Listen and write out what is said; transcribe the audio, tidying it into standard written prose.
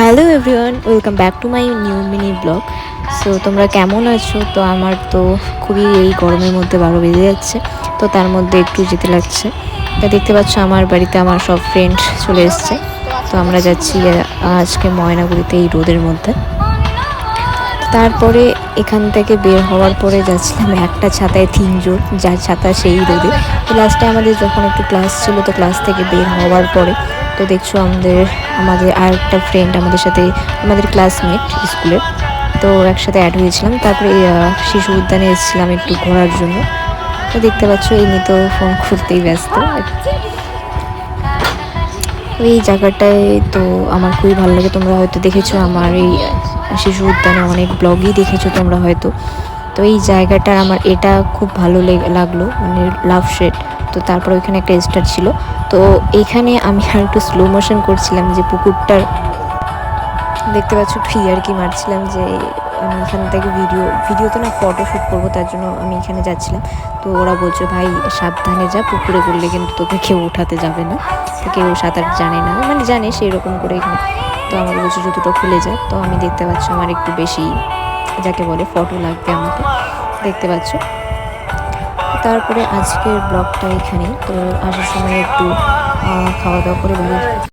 Hello everyone, welcome back to my new mini blog. So তোমরা কেমন আছো? তো আমার তো খুবই এই গরমের মধ্যে 12 বেজে যাচ্ছে, তো তার মধ্যে একটু যেতে লাগছে। তা দেখতে পাচ্ছ আমার বাড়িতে আমার সব ফ্রেন্ড চলে এসছে। তো আমরা যাচ্ছি আজকে ময়নাগুড়িতে এই রোদের মধ্যে। তারপরে এখান থেকে বের হওয়ার পরে যাচ্ছিলাম একটা ছাতায় 3 জন, যার ছাতা সেই রোদে। তো লাস্টে আমাদের যখন একটু ক্লাস ছিল, তো ক্লাস থেকে বের হওয়ার পরে তো দেখছো আমাদের আর একটা ফ্রেন্ড আমাদের সাথে, আমাদের ক্লাসমেট স্কুলের, তো একসাথে অ্যাড হয়েছিলাম। তারপরে শিশু উদ্যানে এসেছিলাম একটু ঘোরার জন্য। তো দেখতে পাচ্ছ এমনি তো ফোন করতেই ব্যস্ত। এই জায়গাটায় তো আমার খুবই ভালো লাগে। তোমরা হয়তো দেখেছো আমার এই শিশু উদ্যানে অনেক ব্লগই দেখেছো তোমরা হয়তো। তো এই জায়গাটা আমার এটা খুব ভালো লাগলো, মানে লাভ শেড। তো তারপর ওইখানে একটা স্টার ছিল, তো এইখানে আমি আর একটু স্লো মোশন করছিলাম যে পুকুরটার, দেখতে পাচ্ছ আর কি মারছিলাম যে আমি এখান থেকে ভিডিও তো না, ফটো শ্যুট করবো, তার জন্য আমি এখানে যাচ্ছিলাম। তো ওরা বলছে ভাই সাবধানে যা, পুকুরে করলে কিন্তু তোকে কেউ উঠাতে যাবে না, তো কেউ সাঁতার জানে না, মানে জানে সেই রকম করে এখানে। তো আমাকে বলছে জুতোটা খুলে যায়। তো আমি দেখতে পাচ্ছ আমার একটু বেশি যাকে বলে ফটো লাগবে আমাকে, দেখতে পাচ্ছ। তারপরে আজকের ব্লগটা এখানেই। তো আসার সময় একটু খাওয়া দাওয়া করে বাড়ি